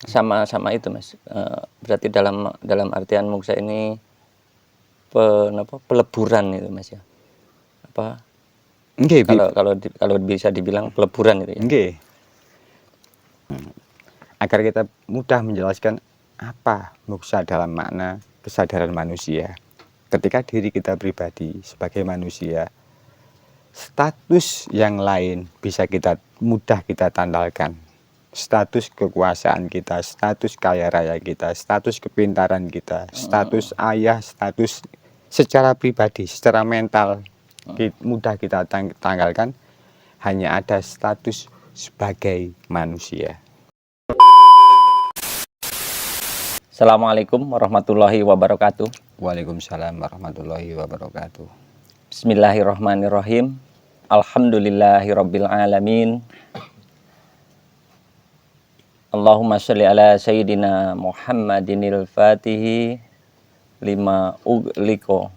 Sama itu Mas. Berarti dalam artian muksa ini peleburan itu Mas ya. Apa? Nggih, Kalau bisa dibilang peleburan itu ya. nggih. Agar kita mudah menjelaskan apa muksa dalam makna kesadaran manusia. Ketika diri kita pribadi sebagai manusia, status yang lain bisa mudah kita tandalkan. Status kekuasaan kita, status kaya raya kita, status kepintaran kita, status ayah, status secara pribadi, secara mental mudah kita tanggalkan. Hanya ada status sebagai manusia. Assalamualaikum warahmatullahi wabarakatuh. Waalaikumsalam warahmatullahi wabarakatuh. Bismillahirrahmanirrahim. Alhamdulillahirabbil alamin. Allahumma sholli ala sayyidina Muhammadinil Fatihi lima ughliqa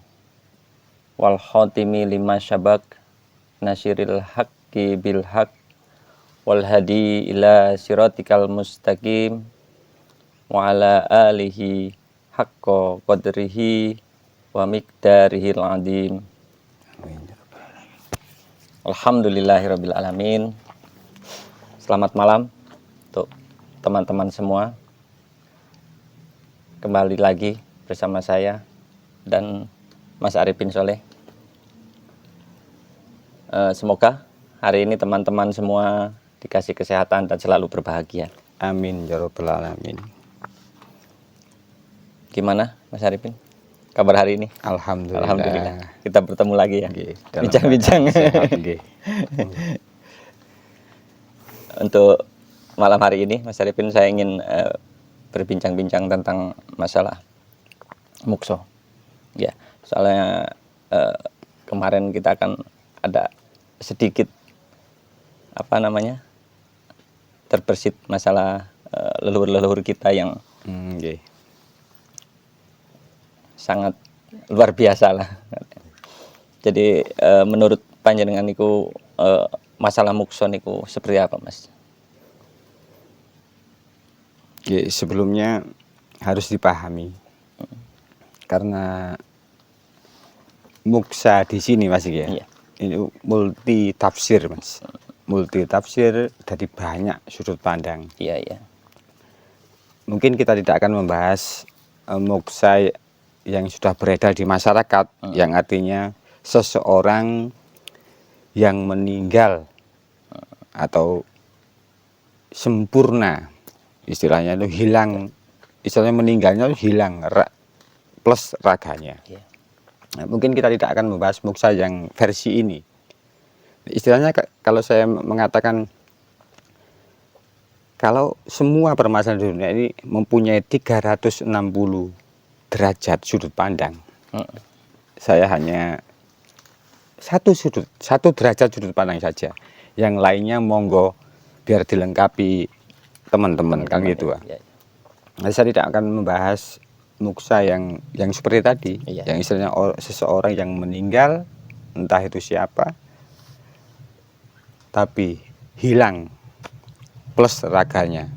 wal khatimi lima syabak nasiril haqqi bil haqq wal hadi ila siratikal mustaqim wa ala alihi haqqa qadrihi wa miqdarihil azim. Alhamdulillahirabbil alamin. Selamat malam untuk teman-teman semua. Kembali lagi bersama saya dan Mas Arifin Soleh. Semoga hari ini teman-teman semua dikasih kesehatan dan selalu berbahagia. Amin ya rabbal alamin. Gimana Mas Arifin? Kabar hari ini? Alhamdulillah. Alhamdulillah. Kita bertemu lagi ya. Bincang-bincang. Untuk malam hari ini Mas Arifin saya ingin berbincang-bincang tentang masalah mukso. Ya, soalnya kemarin kita akan ada sedikit terbersit masalah leluhur-leluhur kita yang sangat luar biasa lah. Jadi menurut panjenengan niku masalah mukso niku seperti apa Mas? Ya, sebelumnya harus dipahami karena muksa di sini Mas ya. Iya. Ini multi tafsir Mas. Multi tafsir dari banyak sudut pandang. Iya, iya. Mungkin kita tidak akan membahas muksa yang sudah beredar di masyarakat, yang artinya seseorang yang meninggal atau sempurna, istilahnya itu hilang, istilahnya meninggalnya itu hilang plus raganya. Yeah. Nah, mungkin kita tidak akan membahas muksa yang versi ini. Istilahnya kalau saya mengatakan kalau semua permasalahan di dunia ini mempunyai 360 derajat sudut pandang, saya hanya satu derajat sudut pandang saja. Yang lainnya monggo biar dilengkapi teman-teman kan gitu. Ya. Nah, saya tidak akan membahas muksa yang seperti tadi, yang istilahnya seseorang yang meninggal, entah itu siapa, tapi hilang plus raganya,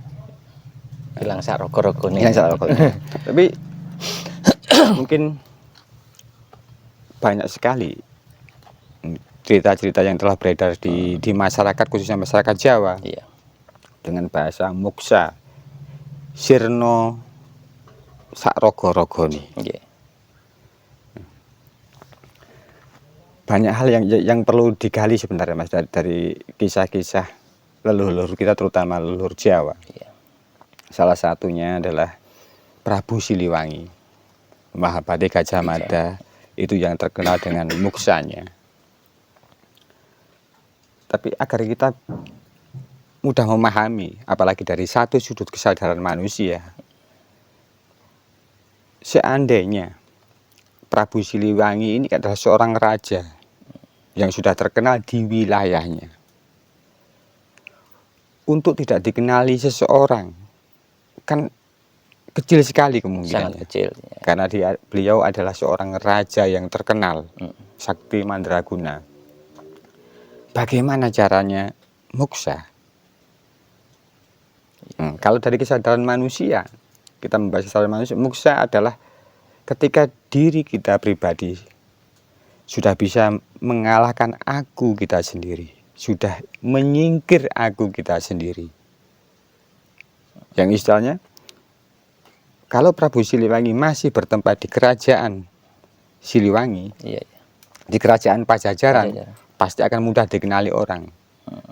hilang sak rogo-rogone. Tapi mungkin banyak sekali cerita-cerita yang telah beredar di masyarakat, khususnya masyarakat Jawa, dengan bahasa muksa sirno sak rogo-rogone. Banyak hal yang perlu digali sebenarnya Mas dari kisah-kisah leluhur kita, terutama leluhur Jawa. Salah satunya adalah Prabu Siliwangi, Mahapati Gajah Mada, itu yang terkenal dengan muksanya. Tapi agar kita mudah memahami, apalagi dari satu sudut kesadaran manusia, seandainya Prabu Siliwangi ini adalah seorang raja yang sudah terkenal di wilayahnya, untuk tidak dikenali seseorang kan kecil sekali kemungkinannya. Sangat kecil. Ya. Karena beliau adalah seorang raja yang terkenal, Sakti Mandraguna. Bagaimana caranya muksa? Kalau dari kesadaran manusia, kita membahas kesadaran manusia, muksa adalah ketika diri kita pribadi sudah bisa mengalahkan aku kita sendiri, sudah menyingkir aku kita sendiri. Yang istilahnya, kalau Prabu Siliwangi masih bertempat di kerajaan Siliwangi, Iya. di kerajaan Pajajaran, Pajajaran. pasti akan mudah dikenali orang.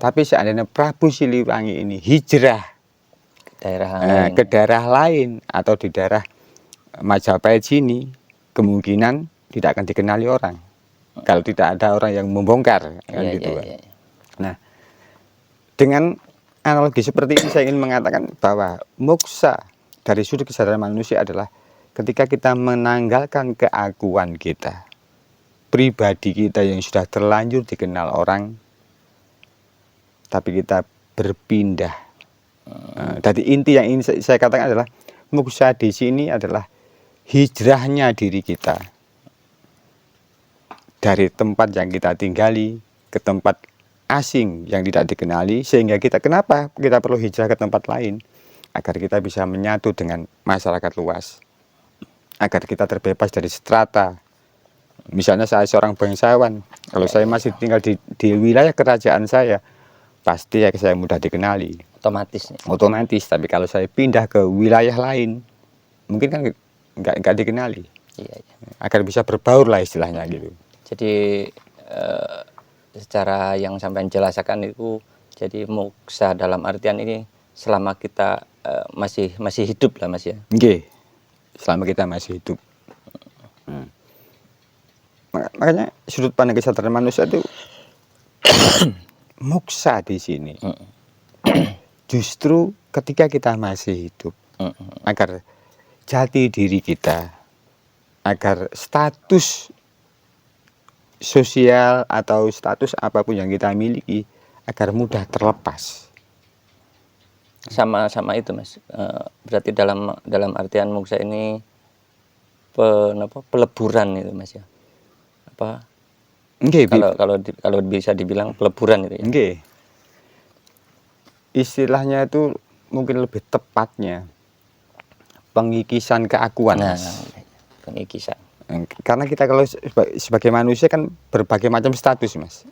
Tapi seandainya Prabu Siliwangi ini hijrah Daerah lain. ke daerah lain atau di daerah Majapahit sini, kemungkinan tidak akan dikenali orang. Kalau tidak ada orang yang membongkar, kan Iya, gitu. iya, Pak. iya. Nah, dengan analogi seperti ini saya ingin mengatakan bahwa muksa dari sudut kesadaran manusia adalah ketika kita menanggalkan keakuan kita, pribadi kita yang sudah terlanjur dikenal orang, tapi kita berpindah. Jadi inti yang ingin saya katakan adalah muksa di sini adalah hijrahnya diri kita dari tempat yang kita tinggali ke tempat asing yang tidak dikenali, sehingga kenapa kita perlu hijrah ke tempat lain? Agar kita bisa menyatu dengan masyarakat luas, agar kita terbebas dari strata. Misalnya saya seorang bangsawan, kalau saya masih tinggal di wilayah kerajaan saya, pasti saya mudah dikenali, Otomatis nih. otomatis. Tapi kalau saya pindah ke wilayah lain, mungkin kan nggak dikenali, Iya, iya. agar bisa berbaur lah istilahnya gitu. Jadi secara yang sampai jelaskan itu, jadi muksa dalam artian ini selama kita masih hidup lah Mas ya. Oke, selama kita masih hidup. Makanya sudut pandang kesadaran manusia itu muksa di sini. Justru ketika kita masih hidup, agar jati diri kita, agar status sosial atau status apapun yang kita miliki agar mudah terlepas. Sama itu Mas. Berarti dalam artian muksa ini peleburan itu Mas ya. Apa? Oke, Kalau bisa dibilang peleburan itu ya. oke. Istilahnya itu mungkin lebih tepatnya pengikisan keakuan. Nah, Mas. pengikisan. Karena kita kalau sebagai manusia kan berbagai macam status, Mas.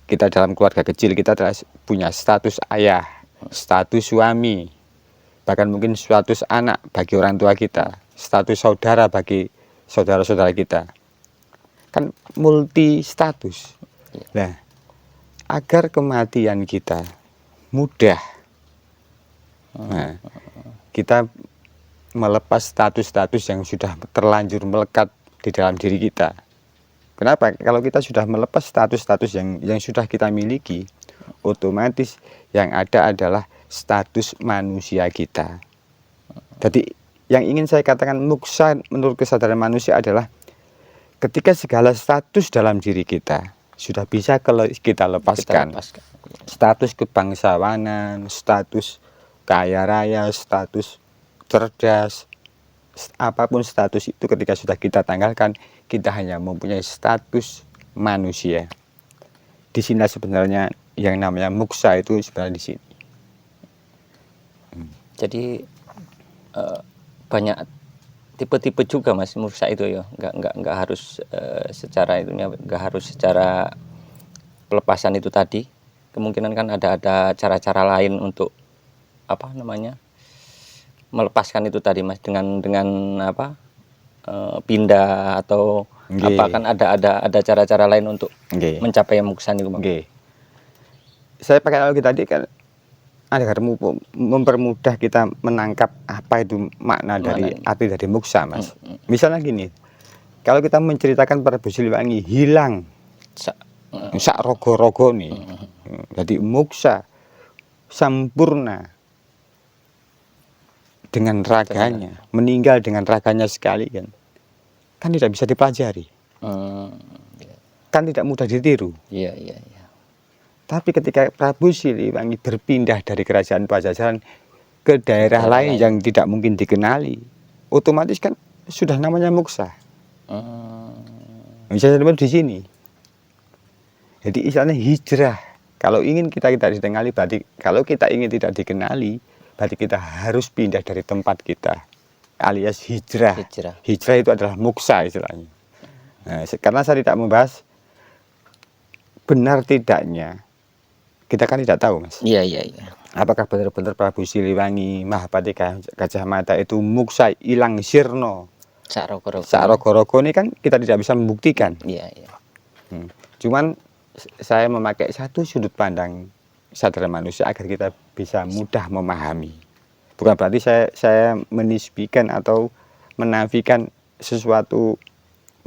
Kita dalam keluarga kecil kita punya status ayah, status suami, bahkan mungkin status anak bagi orang tua kita, status saudara bagi saudara-saudara kita. Kan multi status. Nah, agar kematian kita mudah, nah, kita melepas status-status yang sudah terlanjur melekat di dalam diri kita. Kenapa? Kalau kita sudah melepas status-status yang sudah kita miliki, otomatis yang ada adalah status manusia kita. Jadi yang ingin saya katakan muksa menurut kesadaran manusia adalah ketika segala status dalam diri kita sudah bisa kita lepaskan. Status kebangsawanan, status kaya raya, status cerdas, apapun status itu ketika sudah kita tanggalkan, kita hanya mempunyai status manusia. Di sini sebenarnya yang namanya muksa itu sebenarnya di sini. Jadi banyak tipe-tipe juga Mas muksa itu ya. Nggak harus secara itunya, nggak harus secara pelepasan itu tadi. Kemungkinan kan ada cara-cara lain untuk apa namanya? Melepaskan itu tadi Mas dengan apa pindah atau apa, kan ada cara-cara lain untuk mencapai muksa itu. Saya pakai analogi tadi kan agar mempermudah kita menangkap apa itu makna dari arti dari muksa, Mas. Misalnya gini, kalau kita menceritakan Prabu Siliwangi hilang sak rogo-rogo nih, jadi muksa sampurna dengan raganya, meninggal dengan raganya sekali kan tidak bisa dipelajari, kan tidak mudah ditiru. Iya. Tapi ketika Prabu Siliwangi berpindah dari kerajaan Pajajaran ke daerah lain yang tidak mungkin dikenali, otomatis kan sudah namanya muksa. Bisa di sini. Jadi istilahnya hijrah Kalau ingin kita tidak dikenali, berarti kalau kita ingin tidak dikenali, berarti kita harus pindah dari tempat kita, alias hijrah. Hijrah. Hijrah itu adalah muksa istilahnya. Nah, karena saya tidak membahas benar tidaknya, kita kan tidak tahu, Mas. Iya, iya, iya. Apakah benar-benar Prabu Siliwangi, Mahapati Gajah Mada itu muksa ilang sirno? Sarogo-rogo ini kan kita tidak bisa membuktikan. Iya, iya. Cuman saya memakai satu sudut pandang kesadaran manusia agar kita bisa mudah memahami. Bukan berarti saya menisbikan atau menafikan sesuatu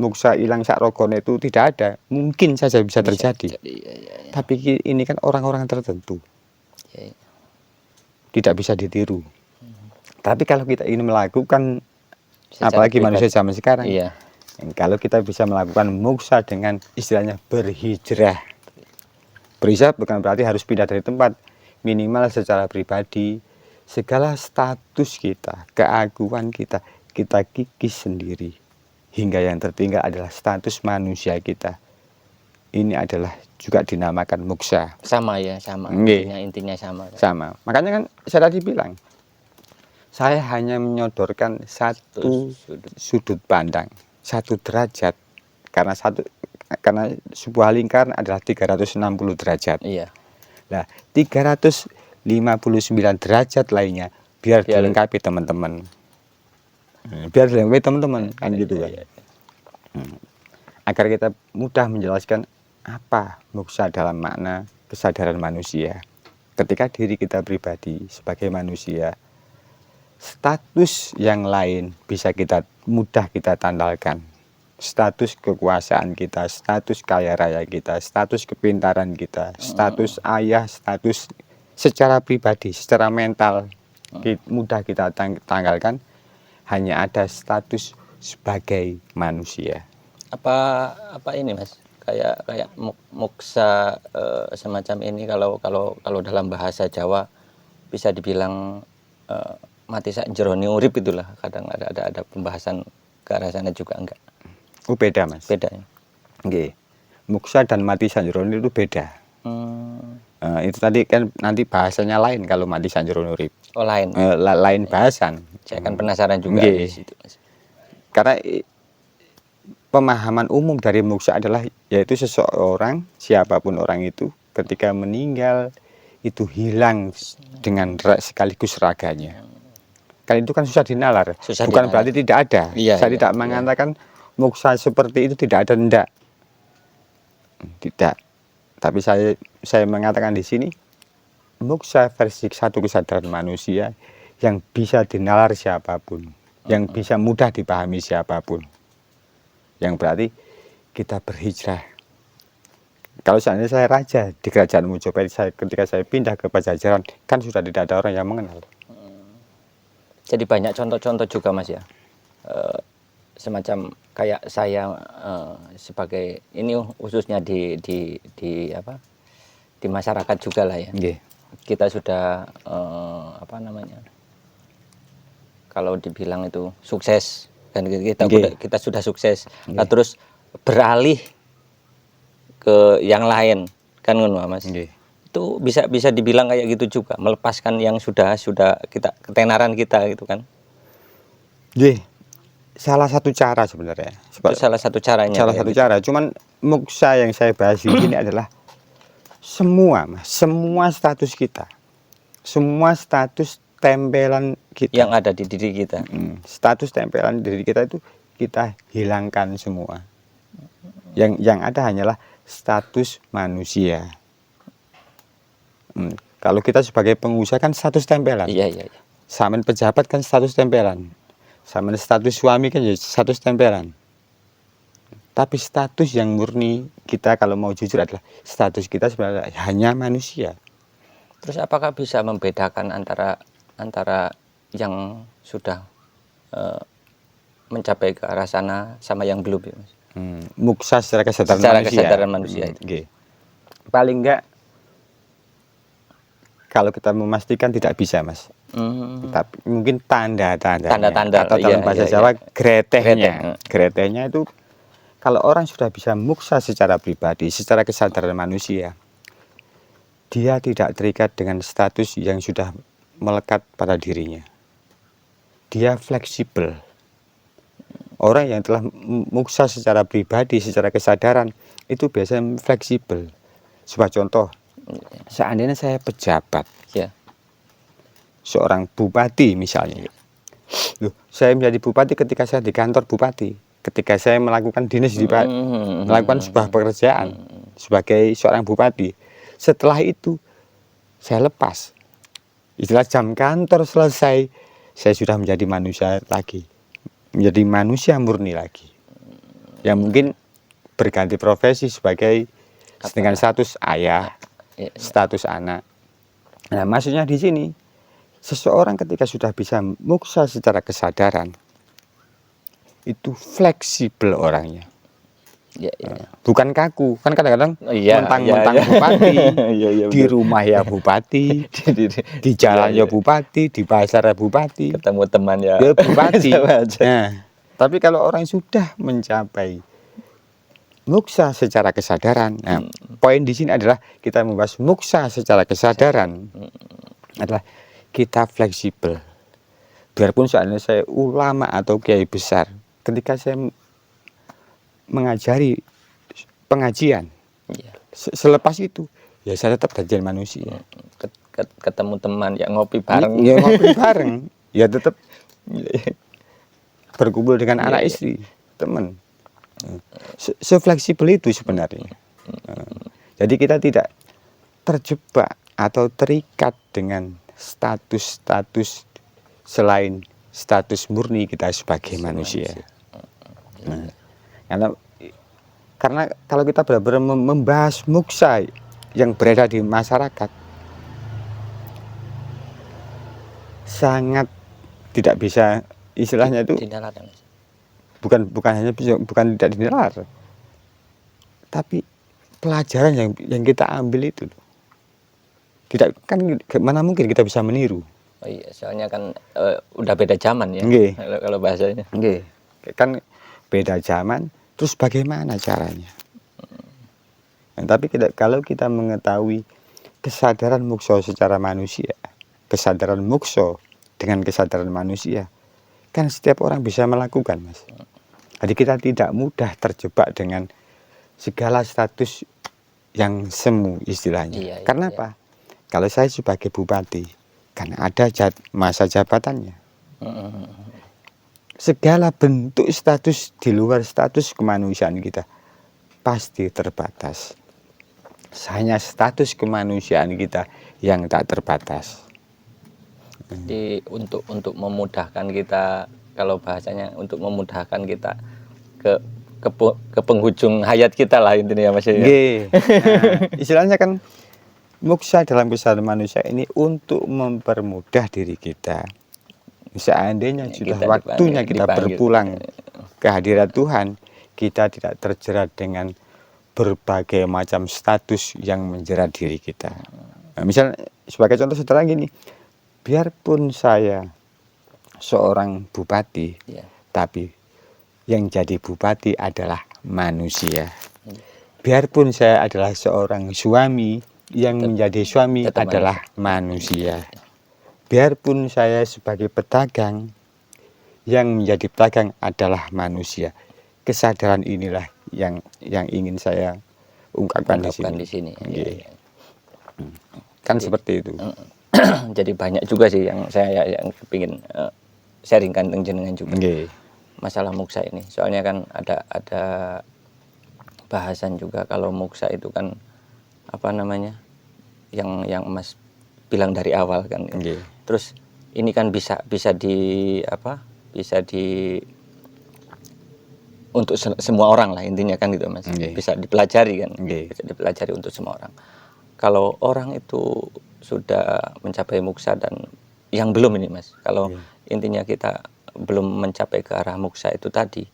muksa ilang sarogone itu tidak ada. Mungkin saja bisa terjadi. Iya. Tapi ini kan orang-orang tertentu. Iya. Tidak bisa ditiru. Tapi kalau kita ingin melakukan, Secara apalagi pribadi. manusia zaman sekarang, Iya. kalau kita bisa melakukan muksa dengan istilahnya berhijrah. Berhijrah bukan berarti harus pindah dari tempat. Minimal secara pribadi, segala status kita, keagungan kita, kita kikis sendiri. Hingga yang tertinggal adalah status manusia kita. Ini adalah juga dinamakan muksa. Sama ya, sama. Nggih. Intinya sama. Sama. Makanya kan saya tadi bilang, saya hanya menyodorkan satu sudut pandang, satu derajat. Karena sebuah lingkaran adalah 360 derajat. Iya. Nah, 359 derajat lainnya biar dilengkapi teman-teman. Biar dilengkapi teman-teman, kan gitu kan. Agar kita mudah menjelaskan apa muksa dalam makna kesadaran manusia. Ketika diri kita pribadi sebagai manusia, status yang lain bisa mudah kita tandalkan. Status kekuasaan kita, status kaya raya kita, status kepintaran kita, status ayah, status secara pribadi, secara mental mudah kita tanggalkan. Hanya ada status sebagai manusia. Apa ini, Mas? Kayak muksa semacam ini kalau dalam bahasa Jawa bisa dibilang mati sak jerone urip itulah. Kadang ada pembahasan ke arah sana juga enggak. Oh, beda, Mas. Beda ya. Nggih. Muksa dan mati sanjrono itu beda. Itu tadi kan nanti bahasanya lain kalau mati sanjrono urip. Oh, lain. Lain bahasan. Saya kan penasaran juga di situ, Mas. Karena pemahaman umum dari muksa adalah yaitu seseorang, siapapun orang itu, ketika meninggal itu hilang dengan sekaligus raganya. Kan itu kan susah dinalar. Bukan berarti tidak ada. Iya, saya tidak mengatakan muksa seperti itu tidak ada, enggak. Tidak. Tapi saya mengatakan di sini muksa versi satu kesadaran manusia yang bisa dinalar siapapun, yang bisa mudah dipahami siapapun. Yang berarti kita berhijrah. Kalau seandainya saya raja di kerajaan Mojopahit, ketika saya pindah ke Pajajaran, kan sudah tidak ada orang yang mengenal. Jadi banyak contoh-contoh juga, Mas ya. Semacam kayak saya sebagai ini khususnya di masyarakat juga lah ya. Nggih. Kita sudah kalau dibilang itu sukses kan kita sudah sukses. Nah, terus beralih ke yang lain kan ngono, Mas. Itu bisa dibilang kayak gitu juga, melepaskan yang sudah kita ketenaran kita gitu kan. Nggih. Salah satu cara sebenarnya. Itu salah satu caranya. Salah satu cara. Cuman muksa yang saya bahas di sini adalah semua status kita. Semua status tempelan kita yang ada di diri kita. Status tempelan diri kita itu kita hilangkan semua. Yang ada hanyalah status manusia. Kalau kita sebagai pengusaha kan status tempelan. Iya. Samen pejabat kan status tempelan. Samen status suami kan ya status tempelan. Tapi status yang murni kita kalau mau jujur adalah status kita sebenarnya hanya manusia. Terus apakah bisa membedakan antara yang sudah mencapai ke arah sana sama yang belum, ya, Mas? Muksa secara kesadaran manusia. Itu. Paling enggak kalau kita memastikan tidak bisa, Mas. Tapi mungkin tanda-tanda atau dalam bahasa Jawa gretehnya. Gretehnya itu kalau orang sudah bisa muksa secara pribadi, secara kesadaran manusia, dia tidak terikat dengan status yang sudah melekat pada dirinya. Dia fleksibel. Orang yang telah muksa secara pribadi, secara kesadaran, itu biasanya fleksibel. Sebuah contoh, seandainya saya pejabat, Ya. seorang bupati misalnya. Loh, saya menjadi bupati ketika saya di kantor bupati, ketika saya melakukan dinas di melakukan sebuah pekerjaan sebagai seorang bupati. Setelah itu saya lepas. Istilah jam kantor selesai, saya sudah menjadi manusia lagi. Menjadi manusia murni lagi. Yang mungkin berganti profesi sebagai dengan status ayah, status anak. Nah, maksudnya di sini seseorang ketika sudah bisa muksa secara kesadaran, itu fleksibel orangnya. Ya, ya. Bukan kaku. Kan kadang-kadang Iya, mentang-mentang iya, iya. bupati, Iya, iya, di betul. rumah ya bupati, di jalan ya bupati, di pasar ya bupati, Ketemu teman ya. ya bupati. Sama aja. Nah, tapi kalau orang sudah mencapai muksa secara kesadaran, nah, poin di sini adalah kita membahas muksa secara kesadaran adalah kita fleksibel. Biarpun seandainya saya ulama atau kiai besar, ketika saya mengajari pengajian, Iya. selepas itu ya saya tetap jadi manusia. Ketemu teman ya ngopi bareng. Ya ngopi bareng, ya tetap berkumpul dengan anak Iya. istri, teman. Sefleksibel itu sebenarnya. Jadi kita tidak terjebak atau terikat dengan status-status selain status murni kita sebagai manusia. Nah, karena kalau kita benar-benar membahas muksa yang beredar di masyarakat, sangat tidak bisa istilahnya itu Dinalar, Mas. bukan hanya bukan tidak dinalar, tapi pelajaran yang kita ambil itu tidak, kan mana mungkin kita bisa meniru. Oh iya, soalnya kan udah beda zaman ya. Nggih. Kalau bahasanya. Nggih. Kan beda zaman, terus bagaimana caranya? Nah, tapi kalau kita mengetahui kesadaran mukso secara manusia, kesadaran mukso dengan kesadaran manusia, kan setiap orang bisa melakukan, Mas. Jadi kita tidak mudah terjebak dengan segala status yang semu istilahnya. Iya, iya, Karena iya. apa? Kalau saya sebagai bupati, kan ada masa jabatannya. Segala bentuk status di luar status kemanusiaan kita pasti terbatas. Hanya status kemanusiaan kita yang tak terbatas. Jadi untuk memudahkan kita, kalau bahasanya untuk memudahkan kita ke penghujung hayat kita lah intinya Mas ya. Nggih. Nah, istilahnya kan muksa dalam kesadaran manusia ini untuk mempermudah diri kita. Seandainya sudah Kita waktunya kita dipanggil. berpulang ke hadirat Tuhan, kita tidak terjerat dengan berbagai macam status yang menjerat diri kita. Nah, misal sebagai contoh sederhana gini, biarpun saya seorang bupati, Iya. tapi yang jadi bupati adalah manusia. Biarpun saya adalah seorang suami, yang menjadi suami tetap adalah manusia. Biarpun saya sebagai pedagang, yang menjadi pedagang adalah manusia. Kesadaran inilah yang ingin saya ungkapkan di Ungkapkan sini. di sini. Nggih. Kan seperti itu. Jadi banyak juga sih yang saya yang kepingin sharingkan dengan jenengan juga. Nggih. Masalah muksa ini. Soalnya kan ada bahasan juga kalau muksa itu kan apa namanya? Yang Mas bilang dari awal kan. Nggih. Terus ini kan bisa di apa? Bisa di untuk semua orang lah intinya kan gitu Mas. Nggih. Bisa dipelajari kan. Nggih. Bisa dipelajari untuk semua orang. Kalau orang itu sudah mencapai muksa dan yang belum ini Mas. Kalau intinya kita belum mencapai ke arah muksa itu tadi,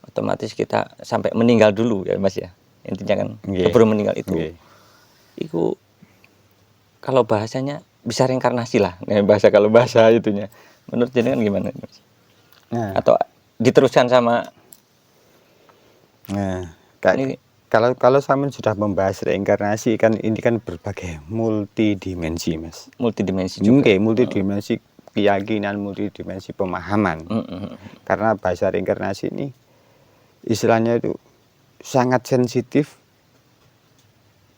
otomatis kita sampai meninggal dulu ya Mas ya. Intinya kan keburu meninggal itu. Itu kalau bahasanya bisa reinkarnasi lah. Nah, kalau bahasa itunya. Menurut jenengan gimana Mas? Nah, Atau diteruskan sama nah, ini kalau Samin sudah membahas reinkarnasi kan ini kan berbagai multidimensi, Mas. Multidimensi juga. Oke, multidimensi keyakinan, multidimensi pemahaman. Karena bahasa reinkarnasi ini istilahnya itu sangat sensitif.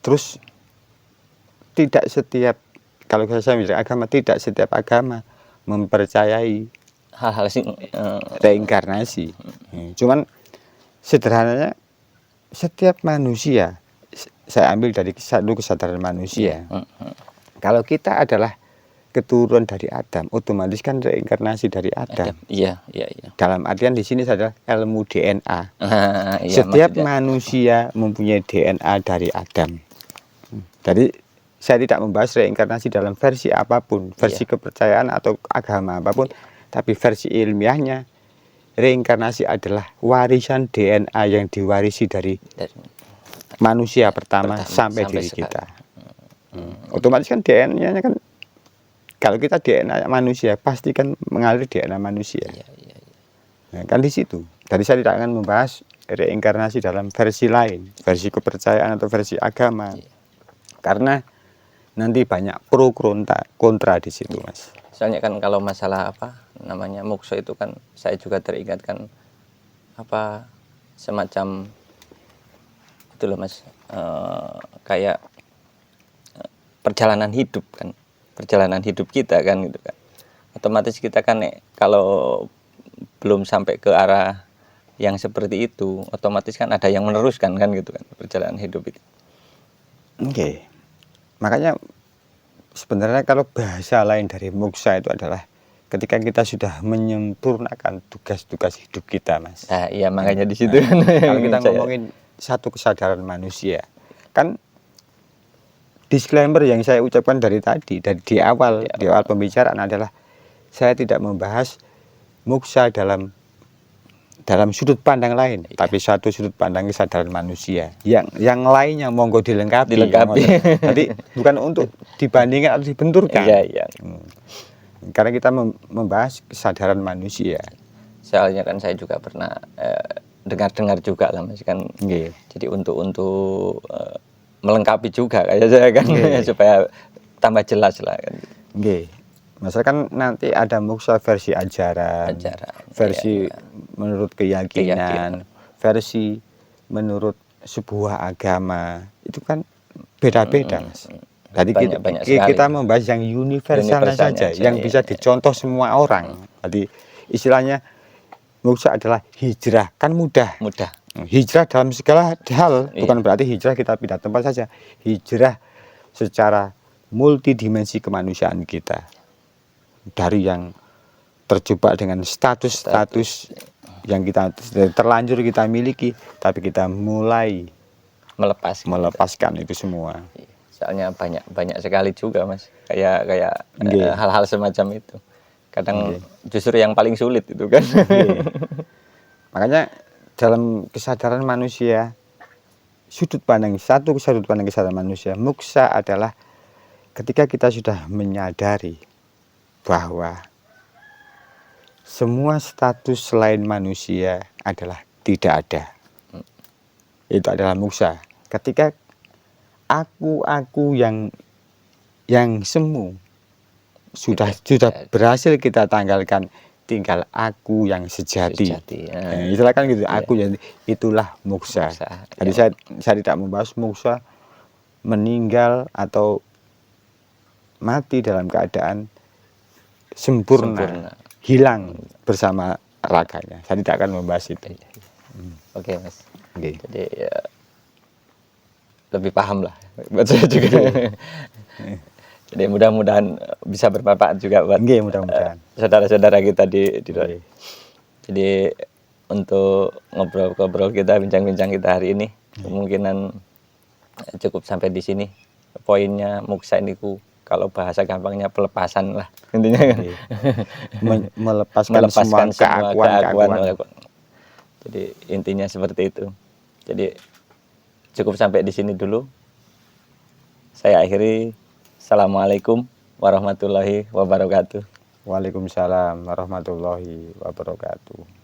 Terus tidak setiap, kalau saya bilang agama, tidak setiap agama mempercayai Hal-hal sih reinkarnasi. Cuman sederhananya setiap manusia, saya ambil dari satu kesadaran manusia. Kalau kita adalah keturunan dari Adam, otomatis kan reinkarnasi dari Adam. Iya. Dalam artian di sini adalah ilmu DNA. Iya, Setiap maksudnya. manusia mempunyai DNA dari Adam. Jadi saya tidak membahas reinkarnasi dalam versi apapun, versi kepercayaan atau agama apapun, tapi versi ilmiahnya reinkarnasi adalah warisan DNA yang diwarisi dari manusia pertama sampai diri sekarang. kita. Otomatis kan DNA-nya kan, kalau kita DNA manusia pasti kan mengalir DNA manusia. Nah, kan di situ. Tadi saya tidak akan membahas reinkarnasi dalam versi lain, versi kepercayaan atau versi agama, karena nanti banyak pro kontra di situ, Mas. Soalnya kan kalau masalah apa namanya moksa itu kan saya juga teringatkan apa semacam itu loh, Mas, kayak perjalanan hidup kan, perjalanan hidup kita kan gitu kan. Otomatis kita kan kalau belum sampai ke arah yang seperti itu, otomatis kan ada yang meneruskan kan gitu kan perjalanan hidup itu. Oke. Makanya sebenarnya kalau bahasa lain dari moksa itu adalah ketika kita sudah menyempurnakan tugas-tugas hidup kita, Mas. Nah, iya makanya di situ. Kalau kita ngomongin satu kesadaran manusia, kan disclaimer yang saya ucapkan dari tadi, di awal pembicaraan adalah saya tidak membahas moksa dalam sudut pandang lain, tapi satu sudut pandang kesadaran manusia. Yang lainnya monggo dilengkapi. Jadi bukan untuk dibandingkan atau dibenturkan. Iya. Karena kita membahas kesadaran manusia. Soalnya kan saya juga pernah dengar juga lah, Mas kan. Jadi untuk melengkapi juga kayak saya kan supaya tambah jelas lah kan. Masalah kan nanti ada moksa versi ajaran, versi menurut keyakinan, versi menurut sebuah agama, itu kan beda-beda, Mas. Jadi kita membahas yang universalnya saja, yang bisa dicontoh semua orang. Jadi istilahnya moksa adalah hijrah, kan mudah. Hijrah dalam segala hal, bukan berarti hijrah kita pindah tempat saja. Hijrah secara multidimensi kemanusiaan kita. Dari yang terjebak dengan status yang kita terlanjur kita miliki, tapi kita mulai melepaskan itu semua. Soalnya banyak sekali juga, Mas, kayak hal-hal semacam itu. Kadang justru yang paling sulit itu kan. Makanya dalam kesadaran manusia, sudut pandang kesadaran manusia, moksa adalah ketika kita sudah menyadari bahwa semua status selain manusia adalah tidak ada. Itu adalah moksa. Ketika aku yang semu sudah berhasil kita tanggalkan, tinggal aku yang sejati. Itulah kan gitu. Aku yang itulah moksa. Jadi saya tidak membahas moksa meninggal atau mati dalam keadaan sempurna, hilang bersama raganya. Saya tidak akan membahas itu. Oke, Mas. Jadi lebih paham lah buat saya juga. Jadi mudah-mudahan bisa bermanfaat juga buat mudah-mudahan saudara-saudara kita di luar. Jadi untuk ngobrol-ngobrol kita, bincang-bincang kita hari ini kemungkinan cukup sampai di sini. Poinnya moksa ini kalau bahasa gampangnya pelepasan lah intinya kan. melepaskan semua keakuan. Jadi intinya seperti itu. Jadi cukup sampai di sini dulu. Saya akhiri. Assalamualaikum warahmatullahi wabarakatuh. Waalaikumsalam warahmatullahi wabarakatuh.